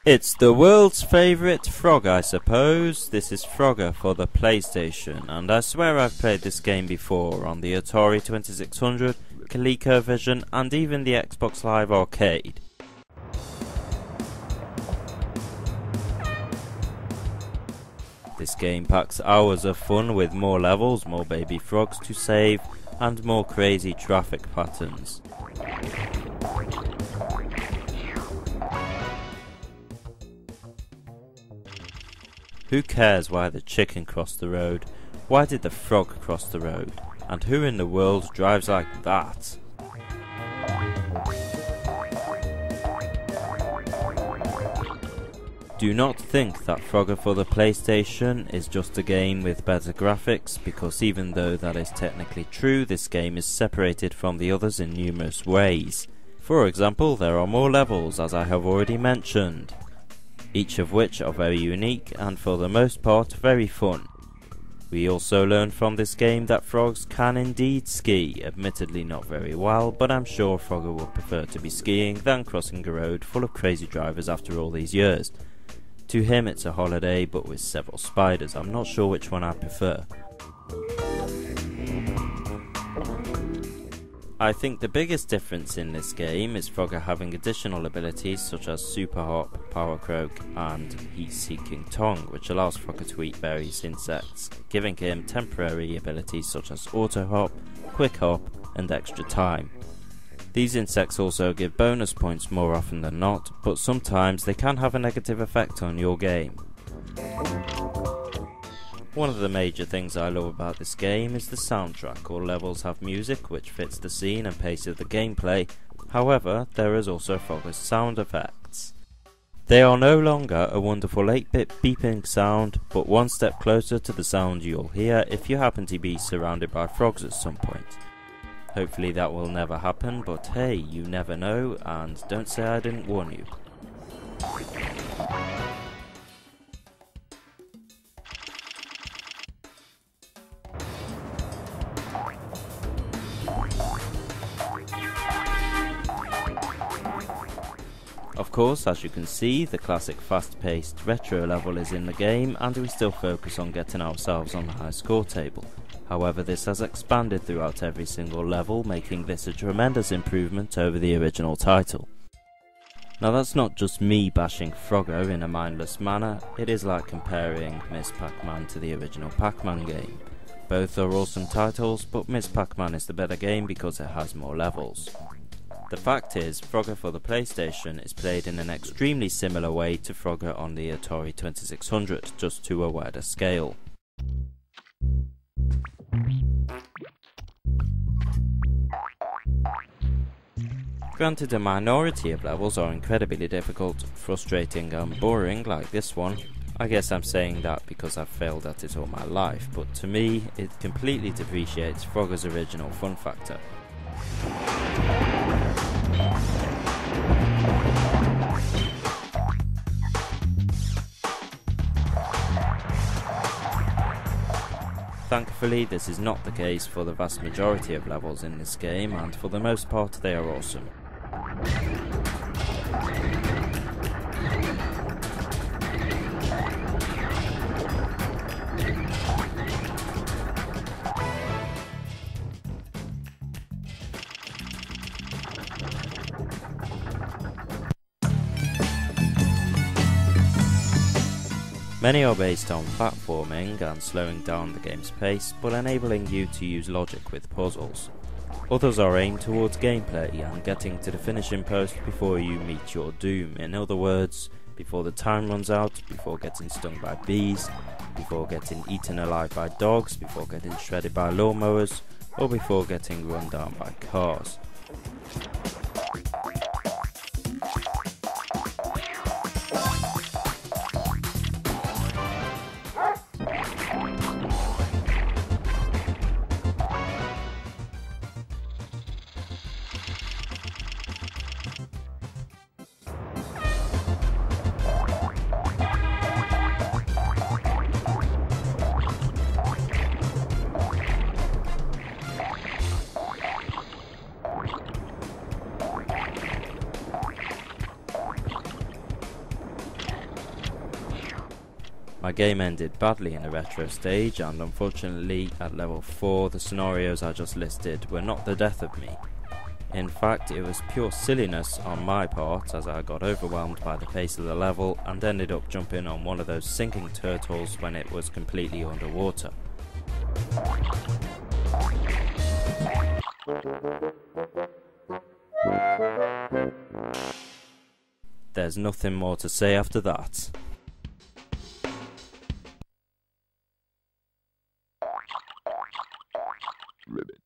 It's the world's favourite frog, I suppose. This is Frogger for the PlayStation, and I swear I've played this game before on the Atari 2600, ColecoVision, and even the Xbox Live Arcade. This game packs hours of fun with more levels, more baby frogs to save, and more crazy traffic patterns. Who cares why the chicken crossed the road? Why did the frog cross the road? And who in the world drives like that? Do not think that Frogger for the PlayStation is just a game with better graphics, because even though that is technically true, this game is separated from the others in numerous ways. For example, there are more levels, as I have already mentioned, each of which are very unique and for the most part very fun. We also learn from this game that frogs can indeed ski, admittedly not very well, but I'm sure Frogger would prefer to be skiing than crossing a road full of crazy drivers after all these years. To him it's a holiday, but with several spiders. I'm not sure which one I prefer. I think the biggest difference in this game is Frogger having additional abilities such as Super Hop, Power Croak and Heat Seeking Tongue, which allows Frogger to eat various insects, giving him temporary abilities such as Auto Hop, Quick Hop and Extra Time. These insects also give bonus points more often than not, but sometimes they can have a negative effect on your game. One of the major things I love about this game is the soundtrack. All levels have music which fits the scene and pace of the gameplay. However, there is also Frogger's sound effects. They are no longer a wonderful 8-bit beeping sound, but one step closer to the sound you'll hear if you happen to be surrounded by frogs at some point. Hopefully that will never happen, but hey, you never know, and don't say I didn't warn you. Of course, as you can see, the classic fast-paced retro level is in the game, and we still focus on getting ourselves on the high score table. However, this has expanded throughout every single level, making this a tremendous improvement over the original title. Now that's not just me bashing Frogger in a mindless manner, it is like comparing Miss Pac-Man to the original Pac-Man game. Both are awesome titles, but Miss Pac-Man is the better game because it has more levels. The fact is, Frogger for the PlayStation is played in an extremely similar way to Frogger on the Atari 2600, just to a wider scale. Granted, a minority of levels are incredibly difficult, frustrating and boring like this one. I guess I'm saying that because I've failed at it all my life, but to me, it completely depreciates Frogger's original fun factor. Thankfully, this is not the case for the vast majority of levels in this game, and for the most part they are awesome. Many are based on platforming and slowing down the game's pace, but enabling you to use logic with puzzles. Others are aimed towards gameplay and getting to the finishing post before you meet your doom. In other words, before the time runs out, before getting stung by bees, before getting eaten alive by dogs, before getting shredded by lawnmowers, or before getting run down by cars. My game ended badly in the retro stage, and unfortunately at level 4 the scenarios I just listed were not the death of me. In fact, it was pure silliness on my part as I got overwhelmed by the pace of the level and ended up jumping on one of those sinking turtles when it was completely underwater. There's nothing more to say after that. Ribbit.